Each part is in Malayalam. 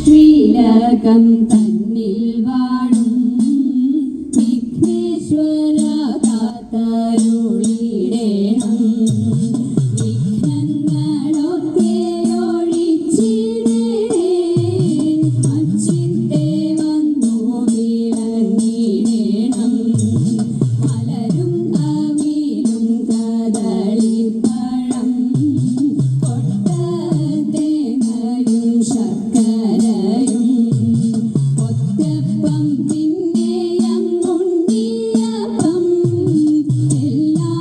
ശ്രീലകം തന്നിൽ വാഴും വിഘ്നേശ്വര കാത്തരുളിടേണം വിഘ്നങ്ങളൊക്കെ ഒഴിച്ചിടേ അച്ചിത്തെ വന്നു വിളങ്ങിടേണം മലരും അവിലും കദളിപ്പഴം കൊട്ടത്തേങ്ങയും ശർക്കരയും ഒറ്റപ്പം പിന്നെയും ഉണ്ണിയപ്പം എല്ലാം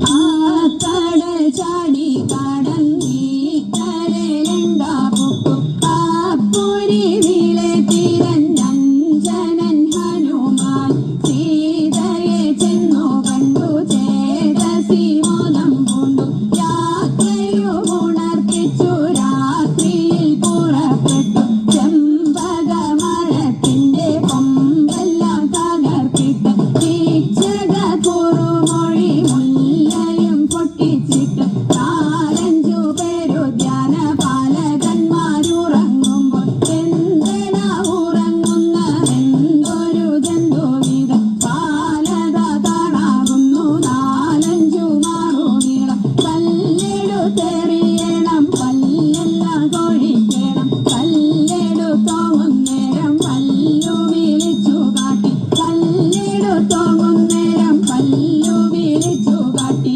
ആ കടൽ ചാടി കടന്നീ കരലെണ്ടാ പൊക്കും കാപ്പുരി വിലെ തിരഞ്ഞഞ്ജനൻ ഹനുമാൻ സീതയെ ചെന്നു കണ്ടു ചേതസി മോദം പൂണ്ടു യാത്രയുമുണർത്തിച്ചു രാത്രിയിൽ പുറപ്പെട്ടു ചെമ്പകമരത്തിന്റെ കൊമ്പെല്ലാം തകർത്തിട്ട് വീക്ഷക കുറുമൊഴി മുല്ലയും പൊട്ടിച്ചിട്ട് നാലഞ്ചു പേരു ധ്യാനപാലകന്മാരുറങ്ങുമ്പോൾ എന്തെന ഉറങ്ങുന്നതെന്തൊരു ജന്തുവിധം പാലത താണാകുന്നു നാലഞ്ചു മാറുനീളം കല്ലെടുത്തെറിയണം പല്ലെല്ലാം കൊഴിക്കണം കല്ലെടുത്തോങ്ങുന്നേരം പല്ലു വിളിച്ചു കാട്ടി കല്ലെടുത്തോങ്ങുന്നേരം പല്ലു വിളിച്ചു കാട്ടി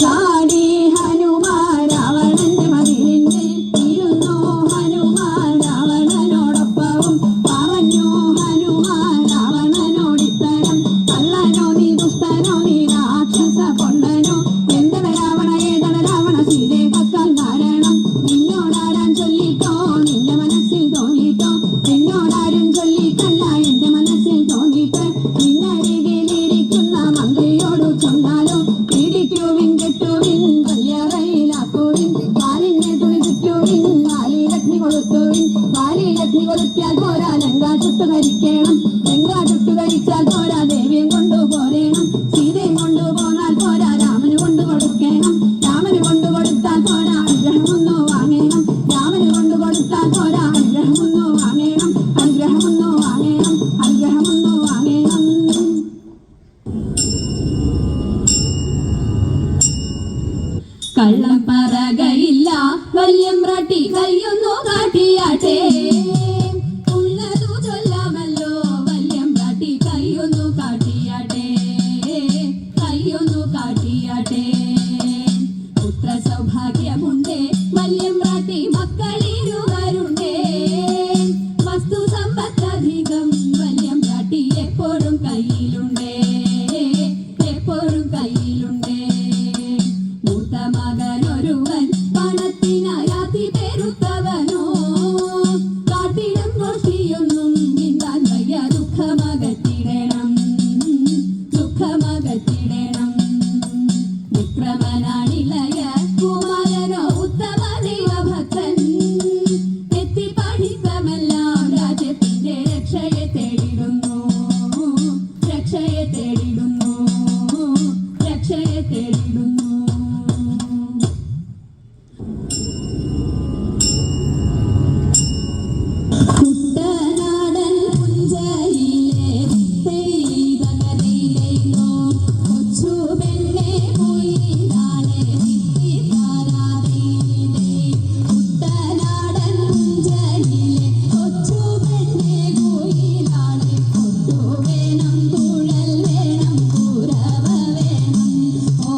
ചാടി ഹനുമാൻ രാവണന്റെ മതിലിന്മേൽ ഇരുന്നു ഹനുമാൻ രാവണനോടൊപ്പവും പറഞ്ഞു ഹനുമാൻ രാവണനോടിത്തരം കള്ളനോ നീ ദുഷ്ടനോ നീ രാക്ഷസ പൊണ്ണനോ എന്താണ് രാവണ ഏതാണ് രാവണ സീതയെ കക്കാൻ കാരണം നിന്നോടാരാൻ ചൊല്ലിട്ടോ നിന്റെ മനസ്സിൽ തോന്നിട്ടോ എന്നോടാരും ചൊല്ലിട്ടല്ല എന്റെ മനസ്സിൽ തോന്നിട്ട് നിന്നരികിലിരിക്കുന്ന മന്ത്രിയോടു ചൊന്നാലോ പിടിക്കുവിൻ കെട്ടുവിൻ കല്യാറയിലാക്കുവിൻ കാലിനെ തുണി ചുറ്റുവിൻ കാലിലഗ്നി കൊളുത്തുവിൻ കാലിലഗ്നി കൊളുത്തിയാൽ പോരാ ലങ്കാ ചുട്ടു കരിക്കണം ലങ്കാ ചുട്ടു കരിച്ചാൽ പോരാ ദേവിയും കൊണ്ടുപോരേണം സീതയും കൊണ്ടുപോന്നാൽ പോരാ രാമന് കൊണ്ടു കൊടുക്കണം രാമന് കൊണ്ടു കൊടുത്താൽ പോരാ അനുഗ്രഹമൊന്നു വാങ്ങണം രാമന് കൊണ്ടു കൊടുത്താൽ പോരാ അനുഗ്രഹമൊന്നു വാങ്ങണം അനുഗ്രഹമൊന്നു വാങ്ങണം അനുഗ്രഹമൊന്നു വാങ്ങണം കള്ളം പറകയില്ല വല്യമ്പ്രാട്ടി കയ്യൊന്നു കാട്ടിയാട്ടെ ഉള്ളതു ചൊല്ലാമല്ലോ വല്യമ്പ്രാട്ടി കയ്യൊന്നു കാട്ടിയാട്ടെ കയ്യൊന്നു കാട്ടിയാട്ടെ പുത്ര സൗഭാഗ്യമുണ്ടേ വല്യമ്പ്രാട്ടി മക്കളിരുവരുണ്ടേ വസ്തു സമ്പത്തധികം വല്യമ്പ്രാട്ടി എപ്പോഴും കയ്യിലുണ്ടേ എപ്പോഴും കയ്യിലുണ്ടേ മൂത്ത മകനൊരുവൻ പണത്തിനായാതി പെരുത്തവനോ കാട്ടിടും ഗോഷ്ഠിയൊന്നും മിണ്ടാൻ വയ്യ ദുഃഖമകറ്റിടണം ദുഃഖമകറ്റിടണം വിക്രമനാണിളയ കുമാരനോ ഉത്തമ ദൈവഭക്തൻ എത്തി പഠിത്തമെല്ലാം രാജ്യത്തിന്റെ രക്ഷയെ തേടിടുന്നു രക്ഷയെ തേടിടുന്നു രക്ഷയെ തേടിടുന്നു കുട്ടനാടൻ പുഞ്ചയിലെ തെയ്തകതയിലേക്കോ കൊച്ചു പെണ്ണെ പോയിടാളെ താരാതീനെ കുട്ടനാടൻ പുഞ്ചയിലെ കൊച്ചു പെണ്ണെ പോയിടാളെ കൊട്ടു വേണം കുഴൽ വേണം കുരവ വേണം ഓ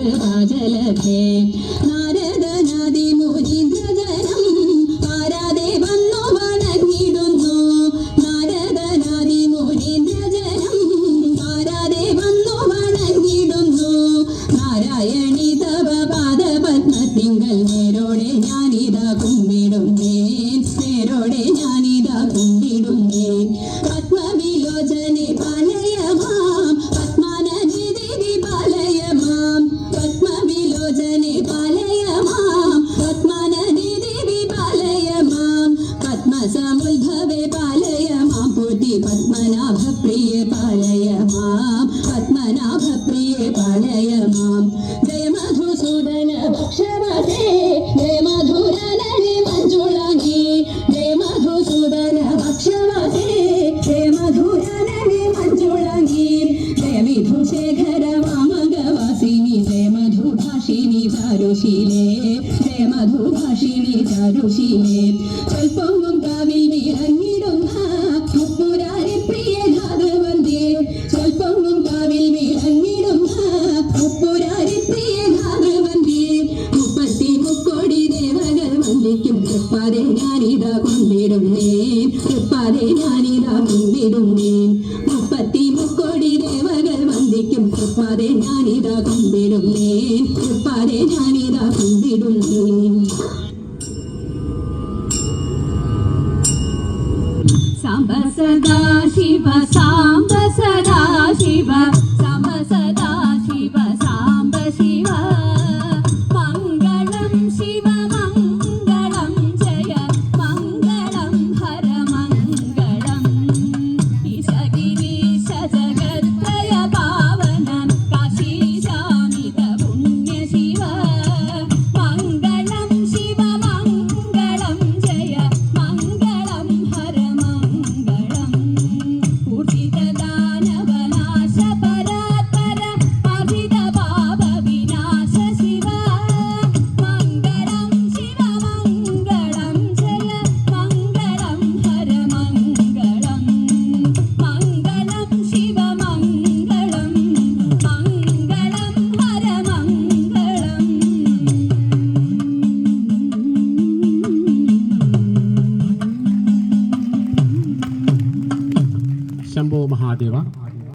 കൃപാജലത്തെ നാരദനാദി മുനീന്ദ്രജനം പാരാതെ വന്നു വണങ്ങിടുന്നു നാരദനാദി മുനീന്ദ്രജനം പാരാതെ വന്നു വണങ്ങിടുന്നു നാരായണി തവ പാദപത്മത്തിങ്കൽ നേരോടെ ഞാനിതാ കുമ്പിടുന്നേ നേരോടെ ഞാനിതാ കുമ്പിടുന്നേ പത്മവിലോചനെ പാലയ മാം പത്മാനനി ദേവി പാലയ മാം പത്മവിലോചനെ പാലയ മാം പത്മാനനി ദേവി പാലയ മാം പത്മസമുദ്ഭവേ പാലയ മാം പൂർത്തി പത്മനാഭ പ്രിയ പാലയ മാം പത്മനാഭ പ്രിയ പാലയ മാം ജയ മധുസൂദന ഭക്ഷവതേ ജയ മധുരനരി മഞ്ജുളാംഗി ജയ മധുസൂദന ഭക്ഷവതേ ജയ മധുരനരി മഞ്ജുളാംഗി ജയ വിധുശേഖര വാമകവാസിനി ജയ മധുഭാഷിണി ചാരുശീലേ ജയ മധുഭാഷിണി ചാരുശീലേ സ്വൽപ്പവും കാവിൽ വിളങ്ങിടുന്ന മുപ്പുരാരി പ്രിയ ഘാതവന്ദേ സ്വൽപ്പവും കാവിൽ വിളങ്ങിടുന്ന മുപ്പുരാരി പ്രിയ ഘാതവന്ദേ മുപ്പത്തി മുക്കോടി ദേവകൾ വന്ദിക്കും തൃപ്പാതെ ഞാനിതാ കൊണ്ടിടുന്നേ തൃപ്പാതെ ഞാനിതാ കൊണ്ടിടുന്നേ മുപ്പത്തി മുക്കോടി ദേവകൾ വന്ദിക്കും തൃപ്പാതെ ഞാനിതാ കൊണ്ടിടുന്നേ തൃപ്പാതെ ഞാനിതാ കൊണ്ടിടുന്നേ